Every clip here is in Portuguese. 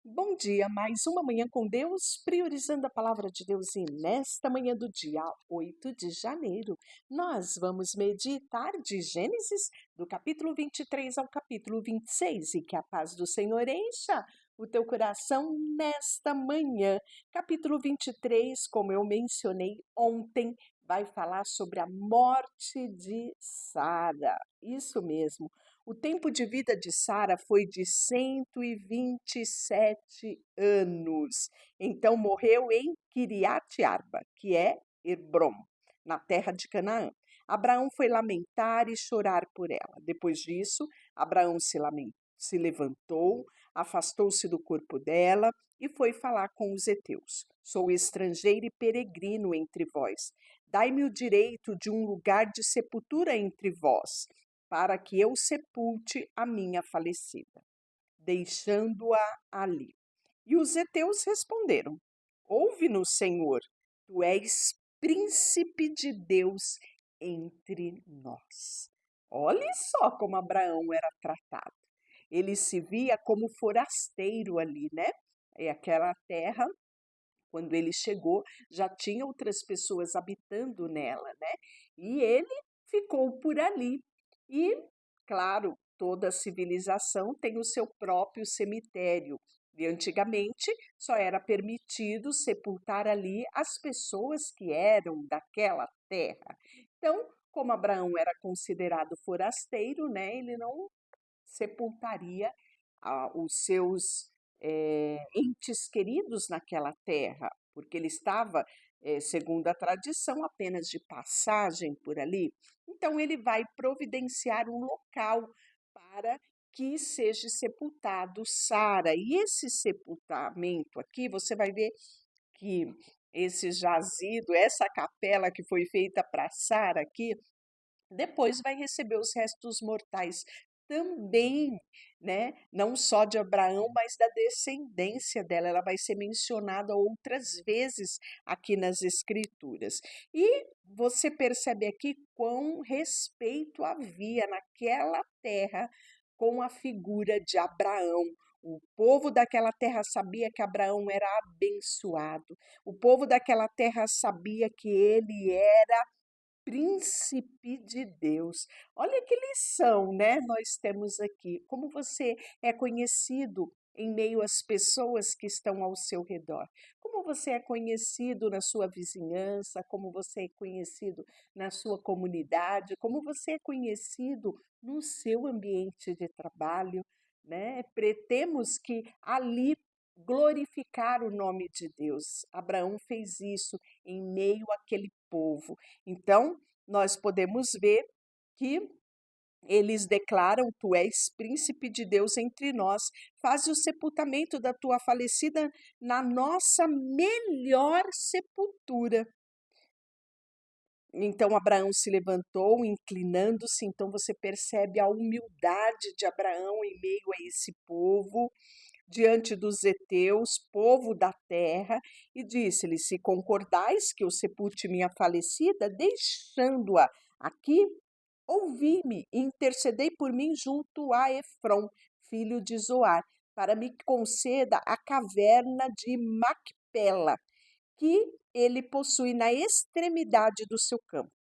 Bom dia, mais uma manhã com Deus, priorizando a palavra de Deus. E nesta manhã do dia 8 de janeiro, nós vamos meditar de Gênesis, do capítulo 23 ao capítulo 26. E que a paz do Senhor encha o teu coração nesta manhã. Capítulo 23, como eu mencionei ontem, vai falar sobre a morte de Sara. Isso mesmo. O tempo de vida de Sara foi de 127 anos. Então morreu em Kiriat Arba, que é Hebrom, na terra de Canaã. Abraão foi lamentar e chorar por ela. Depois disso, Abraão se levantou, afastou-se do corpo dela e foi falar com os heteus. Sou estrangeiro e peregrino entre vós. Dai-me o direito de um lugar de sepultura entre vós, para que eu sepulte a minha falecida, deixando-a ali. E os heteus responderam: Ouve-nos, Senhor, tu és príncipe de Deus entre nós. Olhe só como Abraão era tratado. Ele se via como forasteiro ali, né? E aquela terra, quando ele chegou, já tinha outras pessoas habitando nela, né? E ele ficou por ali. E, claro, toda civilização tem o seu próprio cemitério. E antigamente só era permitido sepultar ali as pessoas que eram daquela terra. Então, como Abraão era considerado forasteiro, né, ele não sepultaria os seus entes queridos naquela terra, porque ele estava, segundo a tradição, apenas de passagem por ali. Então, ele vai providenciar um local para que seja sepultado Sara. E esse sepultamento aqui, você vai ver que esse jazido, essa capela que foi feita para Sara aqui, depois vai receber os restos mortais também, né? Não só de Abraão, mas da descendência dela. Ela vai ser mencionada outras vezes aqui nas Escrituras. E você percebe aqui quão respeito havia naquela terra com a figura de Abraão. O povo daquela terra sabia que Abraão era abençoado. O povo daquela terra sabia que ele era príncipe de Deus. Olha que lição, né? Nós temos aqui. Como você é conhecido em meio às pessoas que estão ao seu redor. Como você é conhecido na sua vizinhança, como você é conhecido na sua comunidade, como você é conhecido no seu ambiente de trabalho, né? Pretemos que ali glorificar o nome de Deus. Abraão fez isso em meio àquele povo. Então, nós podemos ver que eles declaram: Tu és príncipe de Deus entre nós, faze o sepultamento da tua falecida na nossa melhor sepultura. Então Abraão se levantou, inclinando-se. Então você percebe a humildade de Abraão em meio a esse povo, diante dos heteus, povo da terra, e disse-lhe: Se concordais que eu sepulte minha falecida, deixando-a aqui, ouvi-me e intercedei por mim junto a Efrom, filho de Zoar, para me conceda a caverna de Macpela, que ele possui na extremidade do seu campo,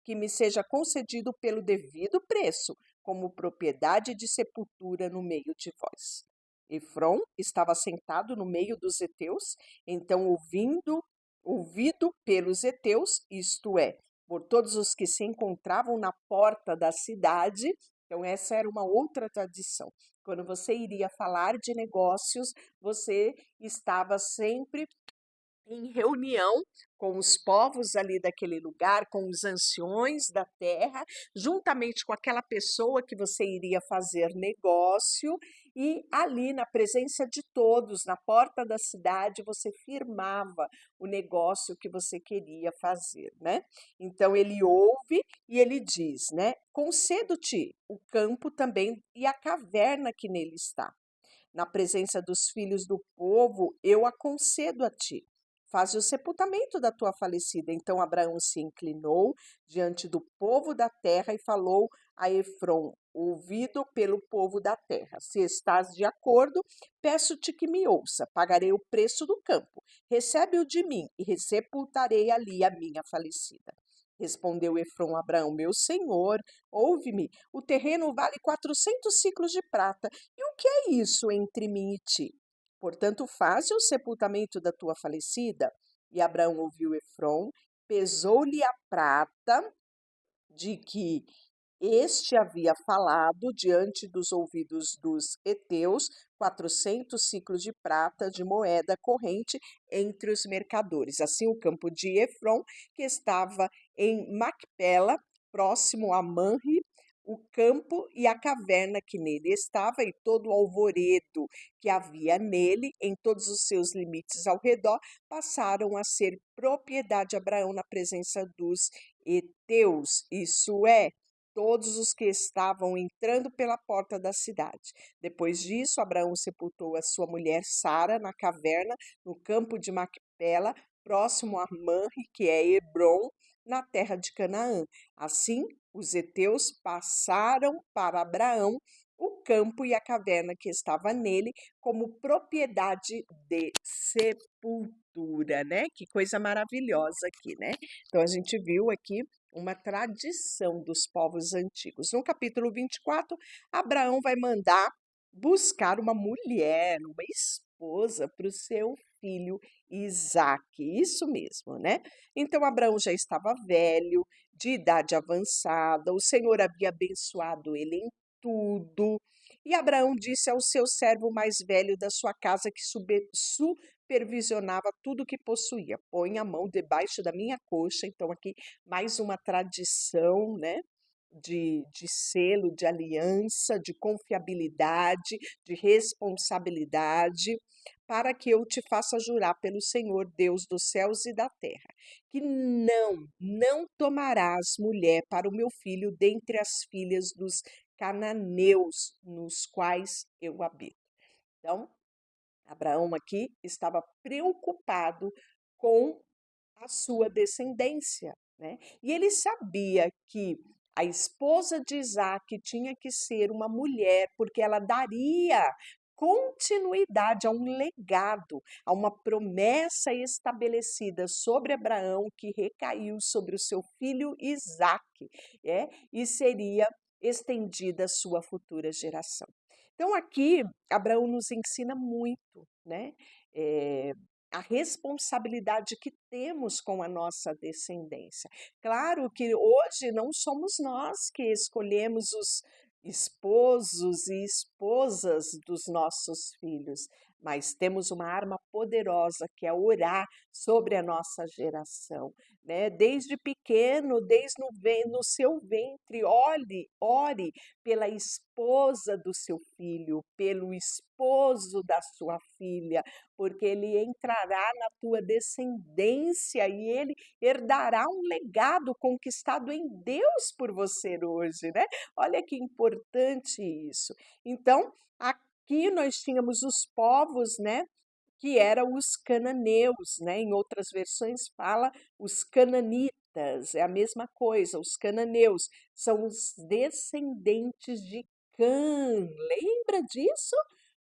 que me seja concedido pelo devido preço, como propriedade de sepultura no meio de vós. Efrom estava sentado no meio dos heteus, então ouvido pelos heteus, isto é, por todos os que se encontravam na porta da cidade. Então essa era uma outra tradição. Quando você iria falar de negócios, você estava sempre em reunião com os povos ali daquele lugar, com os anciões da terra, juntamente com aquela pessoa que você iria fazer negócio, e ali na presença de todos, na porta da cidade, você firmava o negócio que você queria fazer, né? Então ele ouve e ele diz, né? Concedo-te o campo também e a caverna que nele está. Na presença dos filhos do povo, eu a concedo a ti. Faze o sepultamento da tua falecida. Então Abraão se inclinou diante do povo da terra e falou a Efrom, ouvido pelo povo da terra. Se estás de acordo, peço-te que me ouça. Pagarei o preço do campo. Recebe-o de mim e sepultarei ali a minha falecida. Respondeu Efrom a Abraão: Meu senhor, ouve-me. O terreno vale 400 ciclos de prata. E o que é isso entre mim e ti? Portanto, faze o sepultamento da tua falecida. E Abraão ouviu Efrom, pesou-lhe a prata de que este havia falado diante dos ouvidos dos heteus, 400 ciclos de prata de moeda corrente entre os mercadores. Assim, o campo de Efrom, que estava em Macpela, próximo a Manre, o campo e a caverna que nele estava, e todo o alvoredo que havia nele, em todos os seus limites ao redor, passaram a ser propriedade de Abraão na presença dos heteus, isso é, todos os que estavam entrando pela porta da cidade. Depois disso, Abraão sepultou a sua mulher Sara na caverna, no campo de Macpela, próximo a Manre, que é Hebrom, na terra de Canaã. Assim, os heteus passaram para Abraão o campo e a caverna que estava nele como propriedade de sepultura, né? Que coisa maravilhosa aqui, né? Então a gente viu aqui uma tradição dos povos antigos. No capítulo 24, Abraão vai mandar buscar uma mulher, uma esposa para o seu filho Isaque. Isso mesmo, né? Então Abraão já estava velho, de idade avançada, o Senhor havia abençoado ele em tudo. E Abraão disse ao seu servo mais velho da sua casa, que supervisionava tudo que possuía: Põe a mão debaixo da minha coxa. Então, aqui mais uma tradição, né? De selo, de aliança, de confiabilidade, de responsabilidade, para que eu te faça jurar pelo Senhor, Deus dos céus e da terra, que não tomarás mulher para o meu filho dentre as filhas dos cananeus nos quais eu habito. Então, Abraão aqui estava preocupado com a sua descendência, né? E ele sabia que a esposa de Isaac tinha que ser uma mulher, porque ela daria continuidade a um legado, a uma promessa estabelecida sobre Abraão que recaiu sobre o seu filho Isaque, e seria estendida a sua futura geração. Então, aqui, Abraão nos ensina muito, né? Eh, a responsabilidade que temos com a nossa descendência. Claro que hoje não somos nós que escolhemos os esposos e esposas dos nossos filhos, mas temos uma arma poderosa que é orar sobre a nossa geração, né? Desde pequeno, desde no seu ventre, ore pela esposa do seu filho, pelo esposo da sua filha, porque ele entrará na tua descendência e ele herdará um legado conquistado em Deus por você hoje, né? Olha que importante isso. Então, aqui nós tínhamos os povos, né? Que eram os cananeus, né? Em outras versões fala os cananitas, é a mesma coisa, os cananeus são os descendentes de Cã. Lembra disso?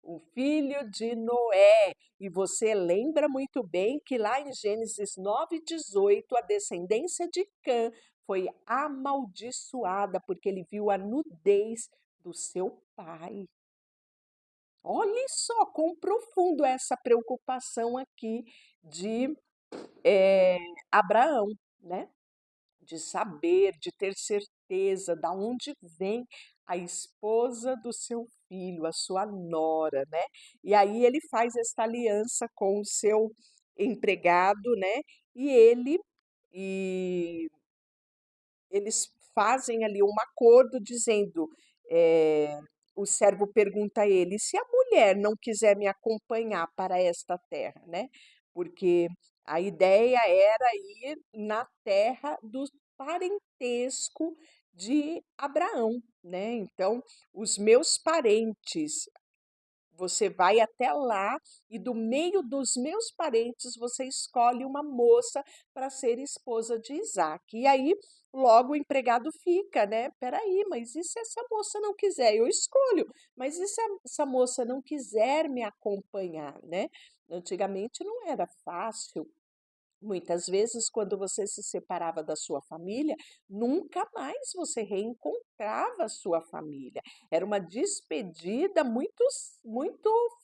O filho de Noé. E você lembra muito bem que lá em Gênesis 9:18, a descendência de Cã foi amaldiçoada porque ele viu a nudez do seu pai. Olha só quão profundo é essa preocupação aqui de Abraão, né? De saber, de ter certeza da onde vem a esposa do seu filho, a sua nora, né? E aí ele faz esta aliança com o seu empregado, né? E e eles fazem ali um acordo dizendo, o servo pergunta a ele: "Se a mulher não quiser me acompanhar para esta terra", né? Porque a ideia era ir na terra do parentesco de Abraão, né? Então, os meus parentes Você vai até lá e do meio dos meus parentes você escolhe uma moça para ser esposa de Isaac. E aí logo o empregado fica, né? Peraí, mas e se essa moça não quiser? Eu escolho, mas e se essa moça não quiser me acompanhar, né? Antigamente não era fácil. Muitas vezes, quando você se separava da sua família, nunca mais você reencontrava a sua família. Era uma despedida muito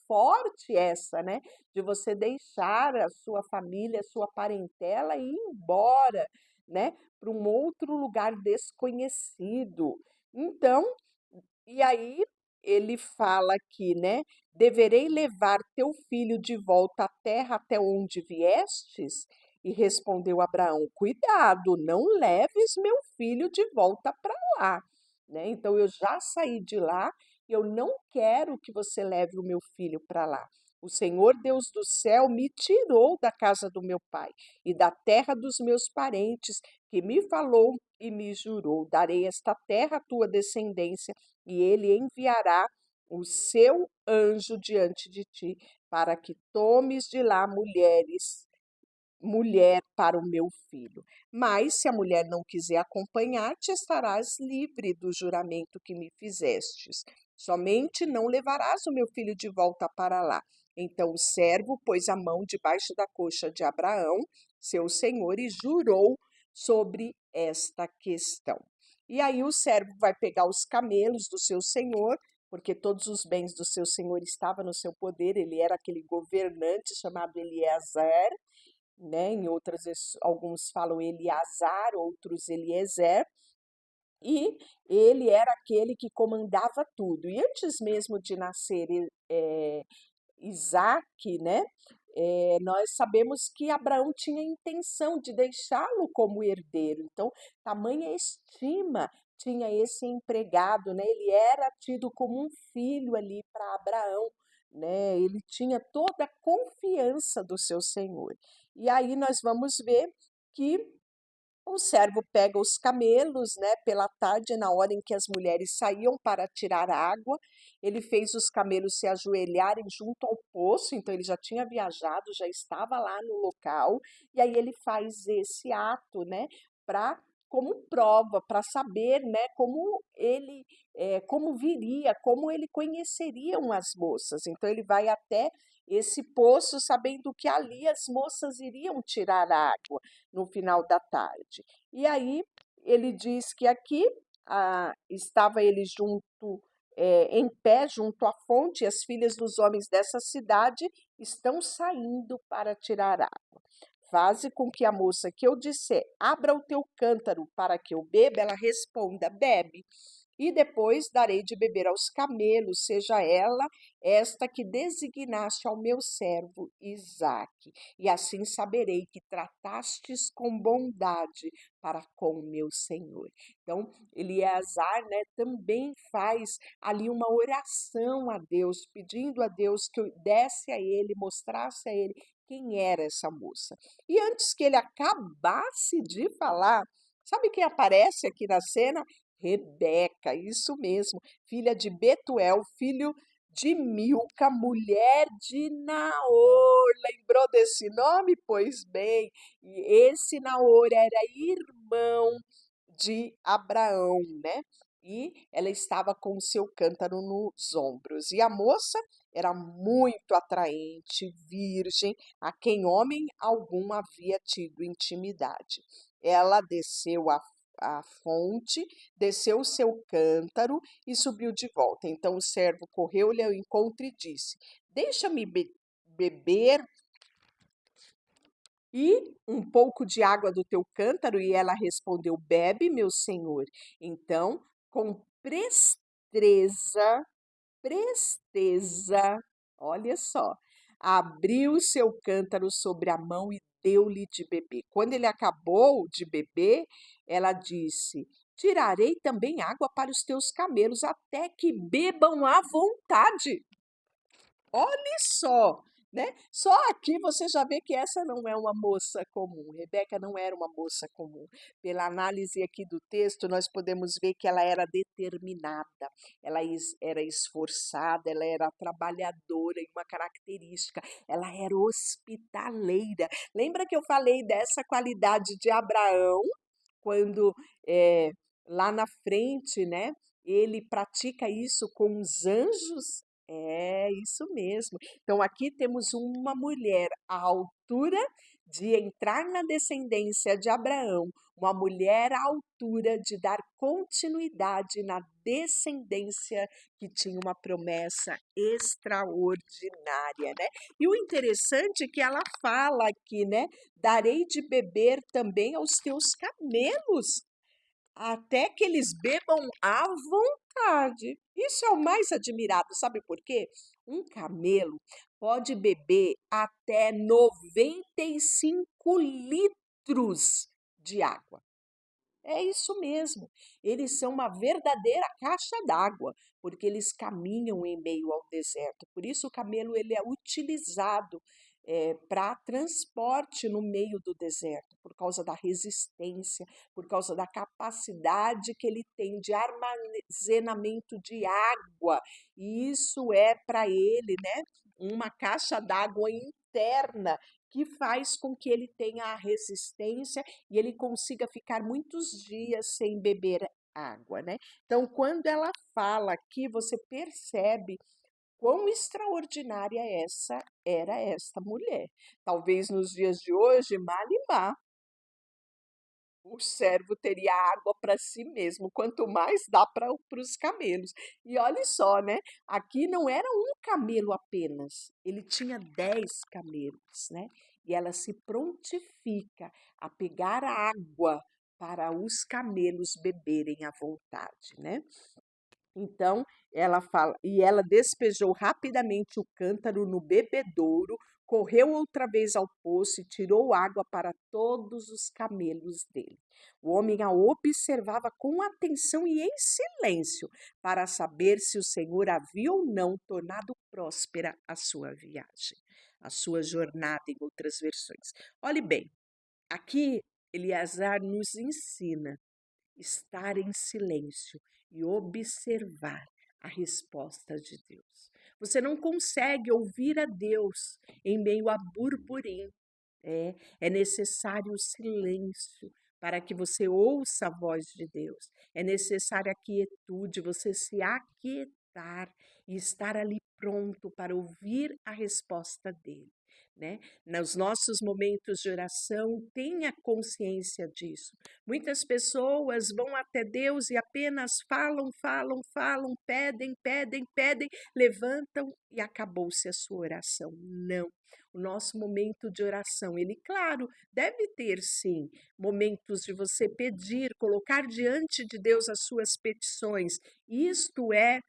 forte essa, né? De você deixar a sua família, a sua parentela e ir embora, né? Para um outro lugar desconhecido. Então, e aí ele fala aqui, né? Deverei levar teu filho de volta à terra até onde viestes? E respondeu Abraão: Cuidado, não leves meu filho de volta para lá, né? Então eu já saí de lá e eu não quero que você leve o meu filho para lá. O Senhor Deus do céu me tirou da casa do meu pai e da terra dos meus parentes, que me falou e me jurou: Darei esta terra à tua descendência, e ele enviará o seu anjo diante de ti, para que tomes de lá mulher para o meu filho. Mas se a mulher não quiser acompanhar-te, estarás livre do juramento que me fizestes. Somente não levarás o meu filho de volta para lá. Então o servo pôs a mão debaixo da coxa de Abraão, seu senhor, e jurou sobre esta questão. E aí o servo vai pegar os camelos do seu senhor, porque todos os bens do seu senhor estavam no seu poder, ele era aquele governante chamado Eliezer, né? Em outras, alguns falam Eleazar, outros Eliezer, e ele era aquele que comandava tudo. E antes mesmo de nascer Isaac, né? Nós sabemos que Abraão tinha a intenção de deixá-lo como herdeiro. Então, tamanha estima tinha esse empregado, né? Ele era tido como um filho ali para Abraão, né? Ele tinha toda a confiança do seu senhor. E aí nós vamos ver que o servo pega os camelos, né, pela tarde, na hora em que as mulheres saíam para tirar água. Ele fez os camelos se ajoelharem junto ao poço, então ele já tinha viajado, já estava lá no local. E aí ele faz esse ato, né, para como prova, para saber, né, como ele, como viria, como ele conheceriam as moças. Então ele vai até esse poço, sabendo que ali as moças iriam tirar água no final da tarde. E aí ele diz que aqui estava ele junto, em pé, junto à fonte, e as filhas dos homens dessa cidade estão saindo para tirar água. Faze com que a moça que eu disser, abra o teu cântaro para que eu beba, ela responda, bebe. E depois darei de beber aos camelos, seja ela esta que designaste ao meu servo Isaque. E assim saberei que tratastes com bondade para com o meu senhor. Então, Eleazar, né, também faz ali uma oração a Deus, pedindo a Deus que desse a ele, mostrasse a ele quem era essa moça. E antes que ele acabasse de falar, sabe quem aparece aqui na cena? Rebeca, isso mesmo, filha de Betuel, filho de Milca, mulher de Naor. Lembrou desse nome? Pois bem, e esse Naor era irmão de Abraão, né? E ela estava com o seu cântaro nos ombros. E a moça era muito atraente, virgem, a quem homem algum havia tido intimidade. Ela desceu a fonte, desceu o seu cântaro e subiu de volta. Então o servo correu-lhe ao encontro e disse: Deixa-me beber e um pouco de água do teu cântaro. E ela respondeu: Bebe, meu senhor. Então, com presteza, olha só, abriu seu cântaro sobre a mão e deu-lhe de beber. Quando ele acabou de beber, ela disse: Tirarei também água para os teus camelos, até que bebam à vontade. Olhe só, né? Só aqui você já vê que essa não é uma moça comum. Rebeca não era uma moça comum. Pela análise aqui do texto, nós podemos ver que ela era determinada, ela era esforçada, ela era trabalhadora e uma característica, ela era hospitaleira. Lembra que eu falei dessa qualidade de Abraão, quando eh, lá na frente, né, ele pratica isso com os anjos? É isso mesmo. Então, aqui temos uma mulher à altura de entrar na descendência de Abraão, uma mulher à altura de dar continuidade na descendência que tinha uma promessa extraordinária, né? E o interessante é que ela fala aqui, né? Darei de beber também aos teus camelos, até que eles bebam à vontade. Isso é o mais admirado, sabe por quê? Um camelo pode beber até 95 litros de água. É isso mesmo. Eles são uma verdadeira caixa d'água, porque eles caminham em meio ao deserto. Por isso o camelo ele é utilizado para transporte no meio do deserto, por causa da resistência, por causa da capacidade que ele tem de armazenamento de água. E isso é para ele, né, uma caixa d'água interna que faz com que ele tenha a resistência e ele consiga ficar muitos dias sem beber água, né? Então, quando ela fala aqui, você percebe quão extraordinária essa era esta mulher. Talvez nos dias de hoje, Malimar, o servo teria água para si mesmo, quanto mais dá para os camelos. E olhe só, né? Aqui não era um camelo apenas, ele tinha 10 camelos, né? E ela se prontifica a pegar água para os camelos beberem à vontade, né? Então, ela fala, e ela despejou rapidamente o cântaro no bebedouro, correu outra vez ao poço e tirou água para todos os camelos dele. O homem a observava com atenção e em silêncio, para saber se o Senhor havia ou não tornado próspera a sua viagem, a sua jornada, em outras versões. Olhe bem, aqui Eleazar nos ensina estar em silêncio e observar a resposta de Deus. Você não consegue ouvir a Deus em meio a burburinho. É necessário o silêncio para que você ouça a voz de Deus. É necessária a quietude, você se aquietar e estar ali pronto para ouvir a resposta dele, né? Nos nossos momentos de oração, tenha consciência disso. Muitas pessoas vão até Deus e apenas falam, falam, falam, pedem, pedem, pedem, levantam e acabou-se a sua oração. Não. O nosso momento de oração, ele, claro, deve ter sim momentos de você pedir, colocar diante de Deus as suas petições. Isto é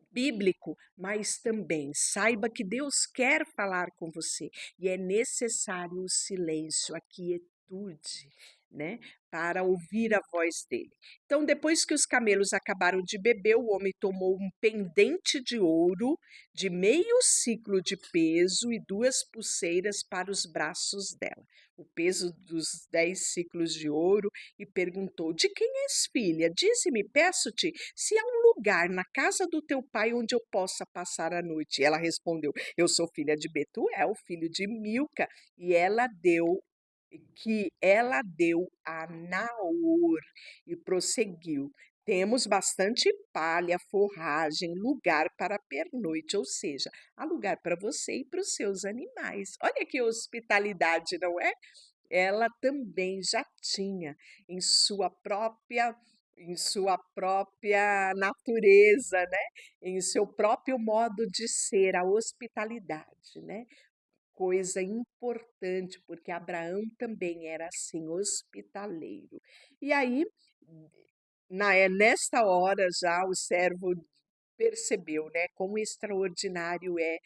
bíblico, mas também saiba que Deus quer falar com você e é necessário o silêncio, a quietude, né, para ouvir a voz dele. Então, depois que os camelos acabaram de beber, o homem tomou um pendente de ouro de meio ciclo de peso e 2 pulseiras para os braços dela, o peso dos 10 ciclos de ouro, e perguntou: De quem és filha? Dize-me, peço-te, se há um lugar na casa do teu pai onde eu possa passar a noite. E ela respondeu: Eu sou filha de Betuel, filho de Milca. E ela deu a Naor e prosseguiu: Temos bastante palha, forragem, lugar para pernoite, ou seja, há lugar para você e para os seus animais. Olha que hospitalidade, não é? Ela também já tinha em sua própria natureza, né, em seu próprio modo de ser, a hospitalidade, né, coisa importante, porque Abraão também era assim, hospitaleiro. E aí, nesta hora já o servo percebeu, né, quão extraordinário é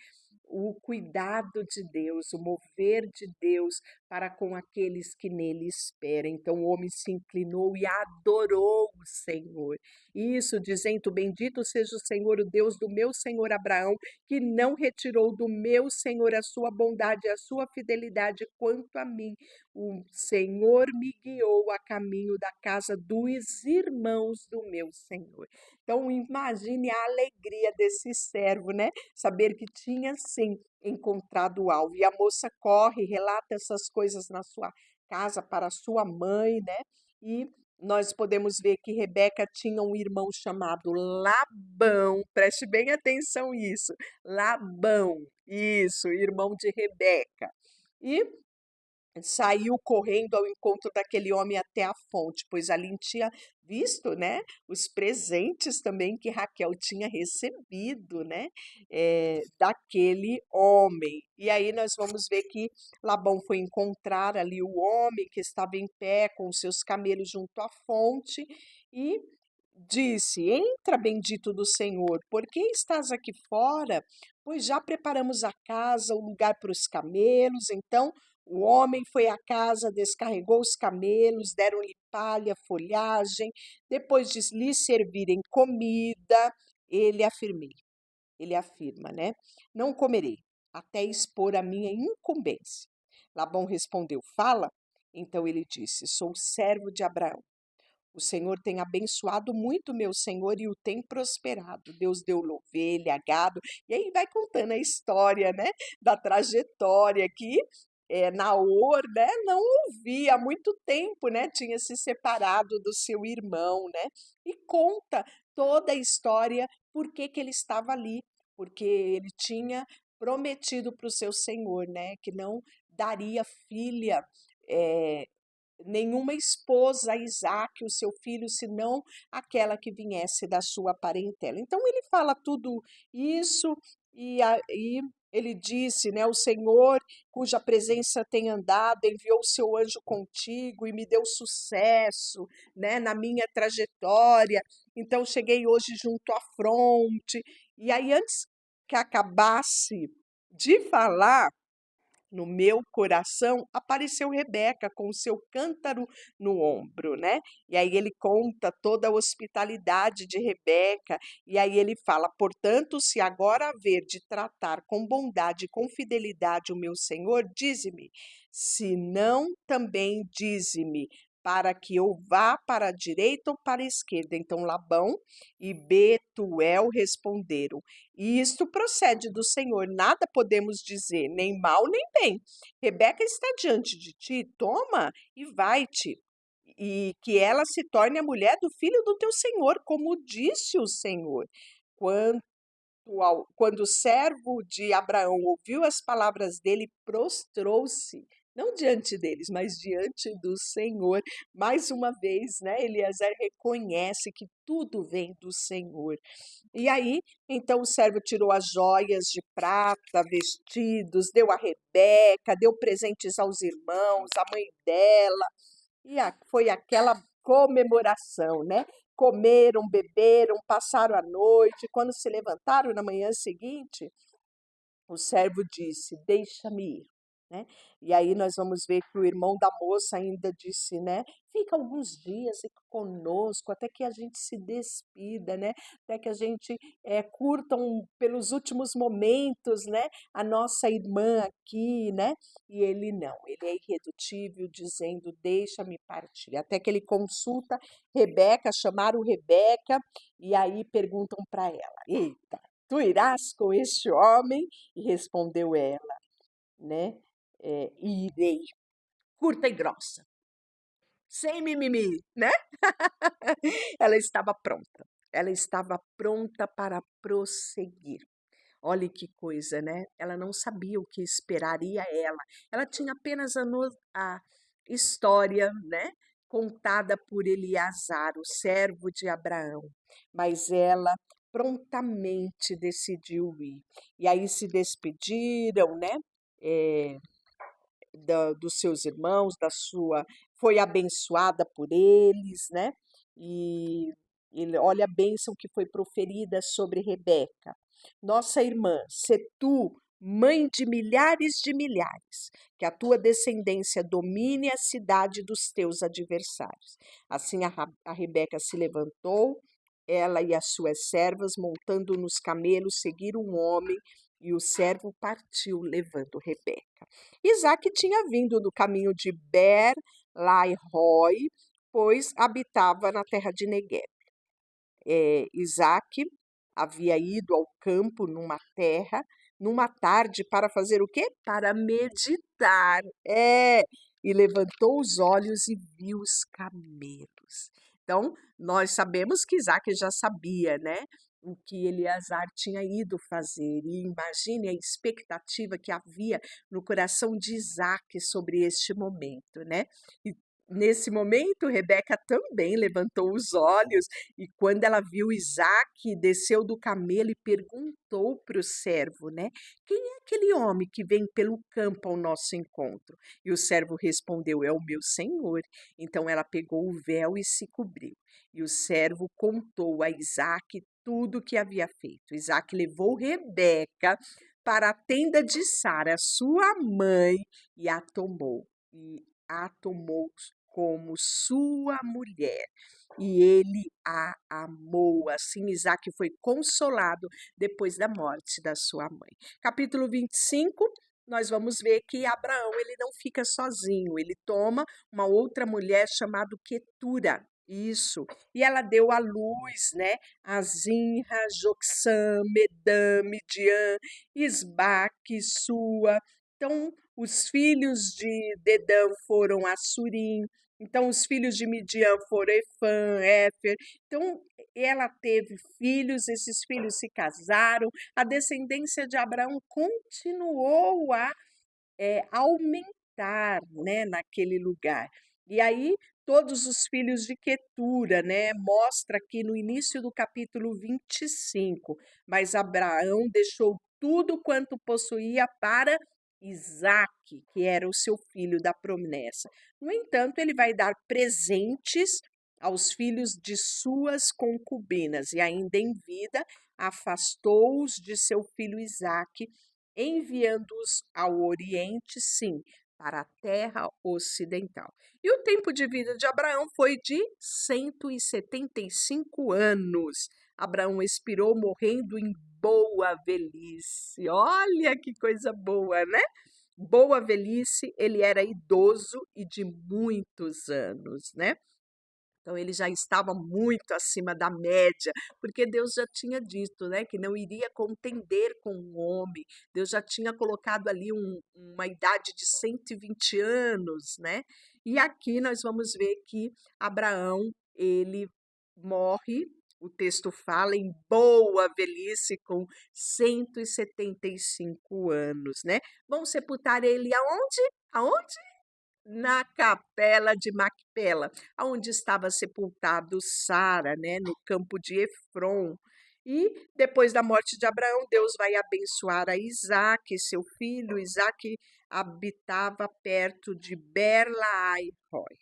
o cuidado de Deus, o mover de Deus para com aqueles que nele esperam. Então o homem se inclinou e adorou o Senhor. Isso dizendo: bendito seja o Senhor, o Deus do meu senhor Abraão, que não retirou do meu senhor a sua bondade e a sua fidelidade quanto a mim. O Senhor me guiou a caminho da casa dos irmãos do meu senhor. Então imagine a alegria desse servo, né? Saber que tinha sim encontrado o alvo. E a moça corre, relata essas coisas na sua casa para a sua mãe, né? E nós podemos ver que Rebeca tinha um irmão chamado Labão. Preste bem atenção nisso. Labão, isso, irmão de Rebeca. E saiu correndo ao encontro daquele homem até a fonte, pois ali tinha visto, né, os presentes também que Raquel tinha recebido, né, daquele homem. E aí nós vamos ver que Labão foi encontrar ali o homem que estava em pé com os seus camelos junto à fonte e disse: Entra, bendito do Senhor, por que estás aqui fora? Pois já preparamos a casa, o lugar para os camelos. Então o homem foi à casa, descarregou os camelos, deram-lhe palha, folhagem. Depois de lhe servirem comida, ele afirmei, ele afirma, né? Não comerei, até expor a minha incumbência. Labão respondeu: Fala. Então ele disse: Sou servo de Abraão. O Senhor tem abençoado muito meu senhor e o tem prosperado. Deus deu-lhe ovelha, gado. E aí vai contando a história, né, da trajetória que Naor, né, não ouvia há muito tempo, né, tinha se separado do seu irmão, né, e conta toda a história, por que que ele estava ali, porque ele tinha prometido para o seu senhor, né, que não daria filha, eh, nenhuma esposa a Isaque, o seu filho, senão aquela que viesse da sua parentela. Então ele fala tudo isso e aí ele disse, né, o Senhor, cuja presença tem andado, enviou o seu anjo contigo e me deu sucesso, né, na minha trajetória. Então cheguei hoje junto à fronte. E aí antes que acabasse de falar, no meu coração apareceu Rebeca com o seu cântaro no ombro, né? E aí ele conta toda a hospitalidade de Rebeca, e aí ele fala: portanto, se agora haver de tratar com bondade e com fidelidade o meu Senhor, dize-me, se não, também dize-me, para que eu vá para a direita ou para a esquerda. Então Labão e Betuel responderam: e isto procede do Senhor, nada podemos dizer, nem mal nem bem. Rebeca está diante de ti, toma e vai-te, e que ela se torne a mulher do filho do teu senhor, como disse o Senhor. Quando, quando o servo de Abraão ouviu as palavras dele, prostrou-se, não diante deles, mas diante do Senhor. Mais uma vez, né, Eliezer reconhece que tudo vem do Senhor. E aí, então o servo tirou as joias de prata, vestidos, deu a Rebeca, deu presentes aos irmãos, à mãe dela, e foi aquela comemoração, né? Comeram, beberam, passaram a noite. Quando se levantaram na manhã seguinte, o servo disse: Deixa-me ir. Né? E aí nós vamos ver que o irmão da moça ainda disse, né? Fica alguns dias aqui conosco, até que a gente se despida, né? Até que a gente curta pelos últimos momentos, né? A nossa irmã aqui, né? E ele não, ele é irredutível, dizendo: Deixa-me partir. Até que ele consulta Rebeca, chamaram Rebeca, e aí perguntam para ela: Eita, tu irás com este homem? E respondeu ela, né? Irei, curta e grossa, sem mimimi, né? Ela estava pronta. Ela estava pronta para prosseguir. Olha que coisa, né? Ela não sabia o que esperaria ela. Ela tinha apenas a história, né? Contada por Eleazar, o servo de Abraão. Mas ela prontamente decidiu ir. E aí se despediram, né? eh, dos seus irmãos, foi abençoada por eles, né? E olha a bênção que foi proferida sobre Rebeca. Nossa irmã, se tu mãe de milhares, que a tua descendência domine a cidade dos teus adversários. Assim a Rebeca se levantou, ela e as suas servas, montando nos camelos, seguiram um homem, e o servo partiu, levando Rebeca. Isaque tinha vindo do caminho de Ber-lai-roi, pois habitava na terra de Negueb. Isaque havia ido ao campo numa tarde, para fazer o quê? Para meditar. E levantou os olhos e viu os camelos. Então, nós sabemos que Isaque já sabia, né? O que Eleazar tinha ido fazer. E imagine a expectativa que havia no coração de Isaque sobre este momento, né? E nesse momento, Rebeca também levantou os olhos e quando ela viu Isaque, desceu do camelo e perguntou para o servo, né? Quem é aquele homem que vem pelo campo ao nosso encontro? E o servo respondeu, é o meu senhor. Então ela pegou o véu e se cobriu. E o servo contou a Isaque tudo o que havia feito. Isaque levou Rebeca para a tenda de Sara, sua mãe, e a tomou. Como sua mulher. E ele a amou. Assim, Isaque foi consolado depois da morte da sua mãe. Capítulo 25, nós vamos ver que Abraão ele não fica sozinho. Ele toma uma outra mulher chamada Quetura. Isso. E ela deu à luz, né? A Zinra, Joksã, Medã, Midian, Isbaque, Sua. Então, os filhos de Dedã foram Assurim. Então, os filhos de Midian foram Efã, Éfer. Então, ela teve filhos, esses filhos se casaram, a descendência de Abraão continuou a aumentar, né, naquele lugar. E aí, todos os filhos de Quetura, né, mostra aqui no início do capítulo 25. Mas Abraão deixou tudo quanto possuía para Isaque, que era o seu filho da promessa. No entanto, ele vai dar presentes aos filhos de suas concubinas, e ainda em vida afastou-os de seu filho Isaque, enviando-os ao Oriente, sim, para a terra ocidental. E o tempo de vida de Abraão foi de 175 anos. Abraão expirou morrendo em boa velhice. Olha que coisa boa, né? Boa velhice, ele era idoso e de muitos anos, né? Então ele já estava muito acima da média, porque Deus já tinha dito, né, que não iria contender com o homem. Deus já tinha colocado ali uma idade de 120 anos, né? E aqui nós vamos ver que Abraão, ele morre, o texto fala em boa velhice com 175 anos, né? Vão sepultar ele aonde? Aonde? Na capela de Macpela, onde estava sepultado Sara, né, no campo de Efron. E depois da morte de Abraão, Deus vai abençoar a Isaque, seu filho. Isaque habitava perto de Berlaai-roi.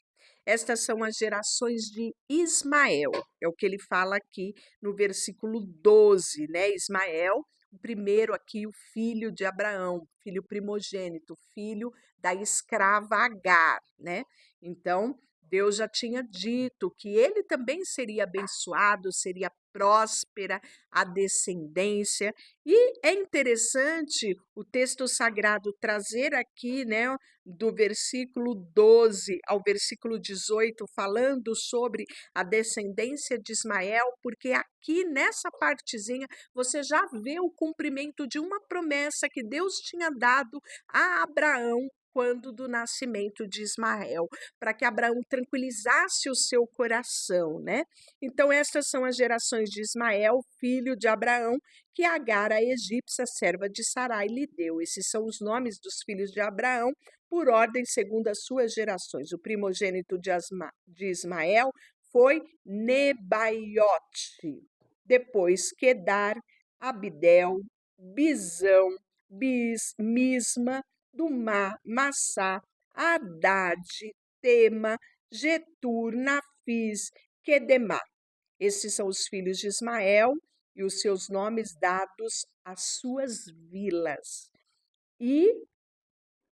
Estas são as gerações de Ismael, é o que ele fala aqui no versículo 12, né? Ismael, o primeiro aqui, o filho de Abraão, filho primogênito, filho da escrava Agar, né? Então, Deus já tinha dito que ele também seria abençoado, seria próspera a descendência. E é interessante o texto sagrado trazer aqui, né, do versículo 12 ao versículo 18, falando sobre a descendência de Ismael, porque aqui nessa partezinha você já vê o cumprimento de uma promessa que Deus tinha dado a Abraão quando do nascimento de Ismael, para que Abraão tranquilizasse o seu coração, né? Então, estas são as gerações de Ismael, filho de Abraão, que Agar, a egípcia, serva de Sarai, lhe deu. Esses são os nomes dos filhos de Abraão, por ordem segundo as suas gerações. O primogênito de Ismael foi Nebaiote, depois Quedar, Abidel, Bizão, Misma, Dumá, Massá, Haddad, Tema, Getur, Nafis, Quedemá. Estes são os filhos de Ismael e os seus nomes dados às suas vilas. E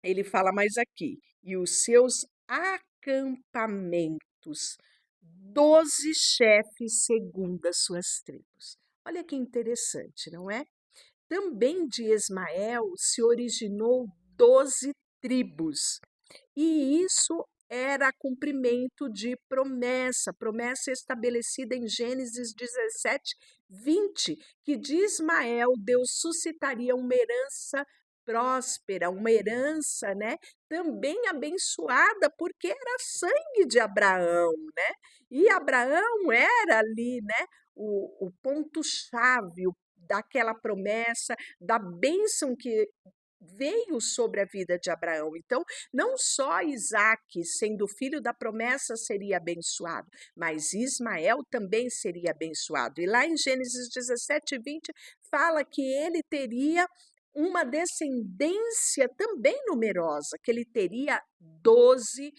ele fala mais aqui, e os seus acampamentos, 12 chefes segundo as suas tribos. Olha que interessante, não é? Também de Ismael se originou 12 tribos. E isso era cumprimento de promessa, promessa estabelecida em Gênesis 17, 20, que de Ismael Deus suscitaria uma herança próspera, uma herança, né, também abençoada, porque era sangue de Abraão, né? E Abraão era ali, né, o ponto-chave daquela promessa, da bênção que veio sobre a vida de Abraão. Então, não só Isaac, sendo filho da promessa, seria abençoado, mas Ismael também seria abençoado. E lá em Gênesis 17, 20, fala que ele teria uma descendência também numerosa, que ele teria 12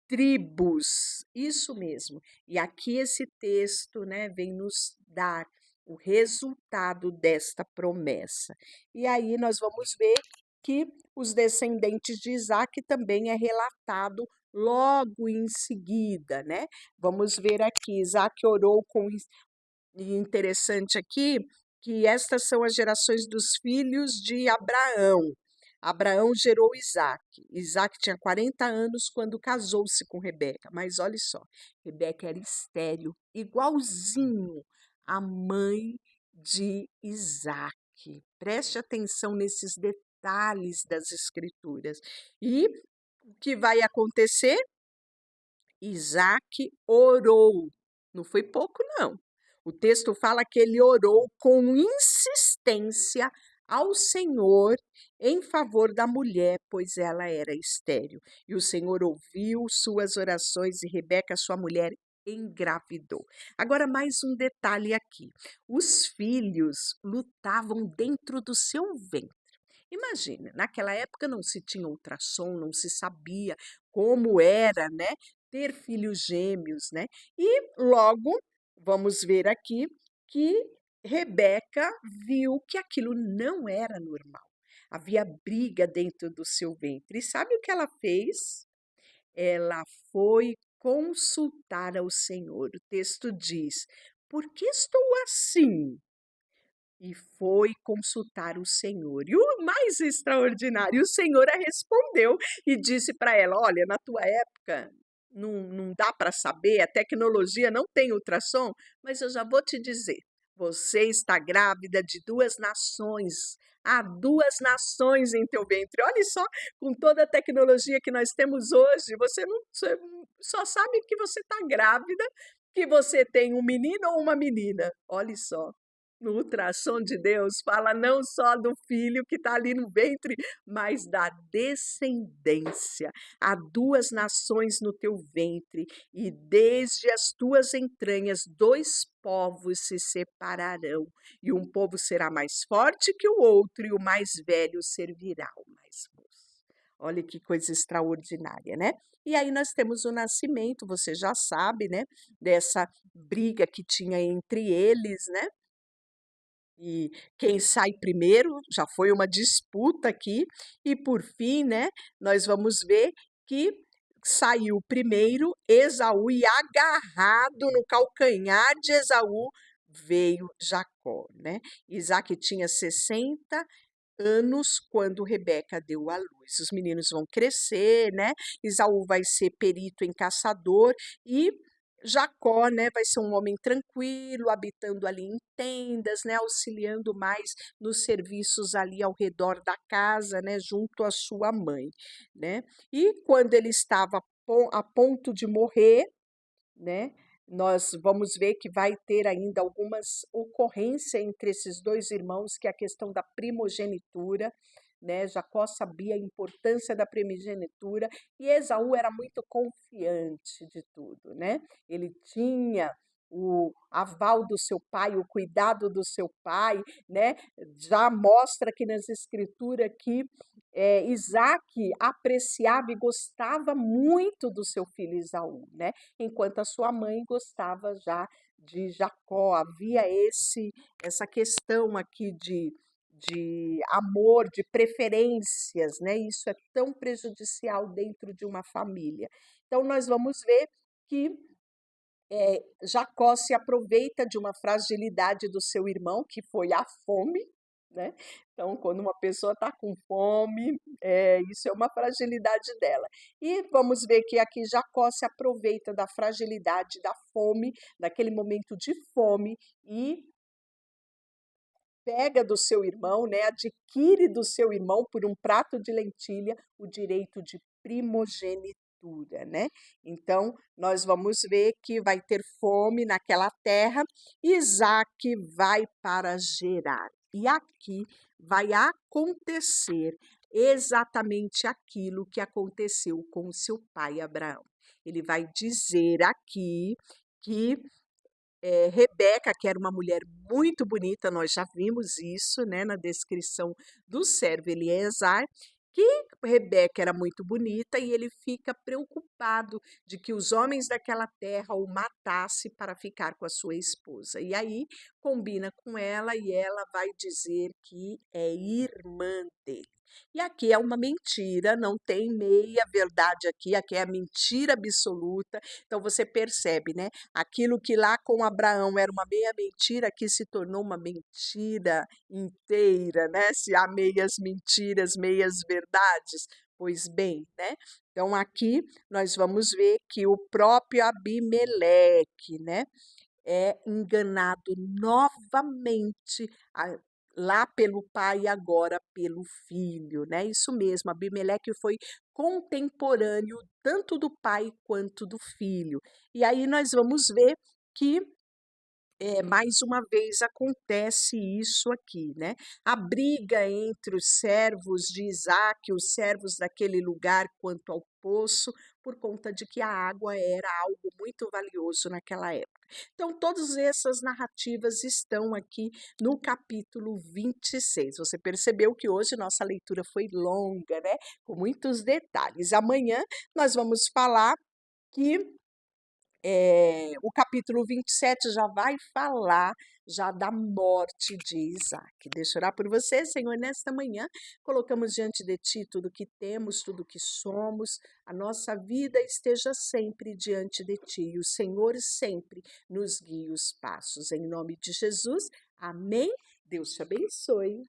tribos. Isso mesmo. E aqui esse texto, né, vem nos dar o resultado desta promessa. E aí nós vamos ver que os descendentes de Isaac também é relatado logo em seguida, né? Vamos ver aqui, Isaac orou com e interessante aqui que estas são as gerações dos filhos de Abraão. Abraão gerou Isaac. Isaac tinha 40 anos quando casou-se com Rebeca. Mas olha só, Rebeca era estéril, igualzinho à mãe de Isaac. Preste atenção nesses detalhes das escrituras. E o que vai acontecer? Isaac orou. Não foi pouco, não. O texto fala que ele orou com insistência ao Senhor em favor da mulher, pois ela era estéril. E o Senhor ouviu suas orações e Rebeca, sua mulher, engravidou. Agora, mais um detalhe aqui: os filhos lutavam dentro do seu ventre. Imagina, naquela época não se tinha ultrassom, não se sabia como era, né, ter filhos gêmeos, né? E logo vamos ver aqui que Rebeca viu que aquilo não era normal. Havia briga dentro do seu ventre. E sabe o que ela fez? Ela foi consultar ao Senhor. O texto diz: por que estou assim? E foi consultar o Senhor. E o mais extraordinário, o Senhor a respondeu e disse para ela: olha, na tua época não dá para saber, a tecnologia não tem ultrassom, mas eu já vou te dizer: você está grávida de duas nações. Há duas nações em teu ventre. Olha só, com toda a tecnologia que nós temos hoje, você só sabe que você está grávida, que você tem um menino ou uma menina. Olha só. No ultrassom de Deus, fala não só do filho que está ali no ventre, mas da descendência. Há duas nações no teu ventre, e desde as tuas entranhas dois povos se separarão, e um povo será mais forte que o outro, e o mais velho servirá ao mais moço. Olha que coisa extraordinária, né? E aí nós temos o nascimento, você já sabe, né? Dessa briga que tinha entre eles, né? E quem sai primeiro, já foi uma disputa aqui, e por fim, né, nós vamos ver que saiu primeiro Esaú e agarrado no calcanhar de Esaú veio Jacó, né? Isaac tinha 60 anos quando Rebeca deu à luz. Os meninos vão crescer, né? Esaú vai ser perito em caçador e Jacó, né, vai ser um homem tranquilo, habitando ali em tendas, né, auxiliando mais nos serviços ali ao redor da casa, né, junto à sua mãe, né? E quando ele estava a ponto de morrer, né? Nós vamos ver que vai ter ainda algumas ocorrências entre esses dois irmãos, que é a questão da primogenitura, né? Jacó sabia a importância da primogenitura e Esaú era muito confiante de tudo, né? Ele tinha o aval do seu pai, o cuidado do seu pai, né? Já mostra aqui nas escrituras que Isaac apreciava e gostava muito do seu filho Esaú, né? Enquanto a sua mãe gostava já de Jacó. Havia essa questão aqui de amor, de preferências, né? Isso é tão prejudicial dentro de uma família. Então, nós vamos ver que Jacó se aproveita de uma fragilidade do seu irmão, que foi a fome, né? Então, quando uma pessoa está com fome, isso é uma fragilidade dela. E vamos ver que aqui Jacó se aproveita da fragilidade, da fome, daquele momento de fome, e pega do seu irmão, né, adquire do seu irmão por um prato de lentilha o direito de primogenitura, né? Então, nós vamos ver que vai ter fome naquela terra, e Isaac vai para Gerar. E aqui vai acontecer exatamente aquilo que aconteceu com seu pai Abraão. Ele vai dizer aqui que Rebeca, que era uma mulher muito bonita, nós já vimos isso, né, na descrição do servo Eliezer, que Rebeca era muito bonita e ele fica preocupado de que os homens daquela terra o matassem para ficar com a sua esposa. E aí combina com ela e ela vai dizer que é irmã dele. E aqui é uma mentira, não tem meia verdade aqui é a mentira absoluta. Então você percebe, né? Aquilo que lá com Abraão era uma meia mentira, aqui se tornou uma mentira inteira, né? Se há meias mentiras, meias verdades. Pois bem, né? Então aqui nós vamos ver que o próprio Abimeleque, né, é enganado novamente lá pelo pai e agora pelo filho, né? Isso mesmo, Abimeleque foi contemporâneo tanto do pai quanto do filho. E aí nós vamos ver que mais uma vez acontece isso aqui, né? A briga entre os servos de Isaac, os servos daquele lugar quanto ao poço, por conta de que a água era algo muito valioso naquela época. Então, todas essas narrativas estão aqui no capítulo 26. Você percebeu que hoje nossa leitura foi longa, né? Com muitos detalhes. Amanhã nós vamos falar que o capítulo 27 já vai falar já da morte de Isaac. Deixa eu orar por você, Senhor, nesta manhã. Colocamos diante de Ti tudo que temos, tudo que somos. A nossa vida esteja sempre diante de Ti. E o Senhor sempre nos guie os passos. Em nome de Jesus, amém. Deus te abençoe.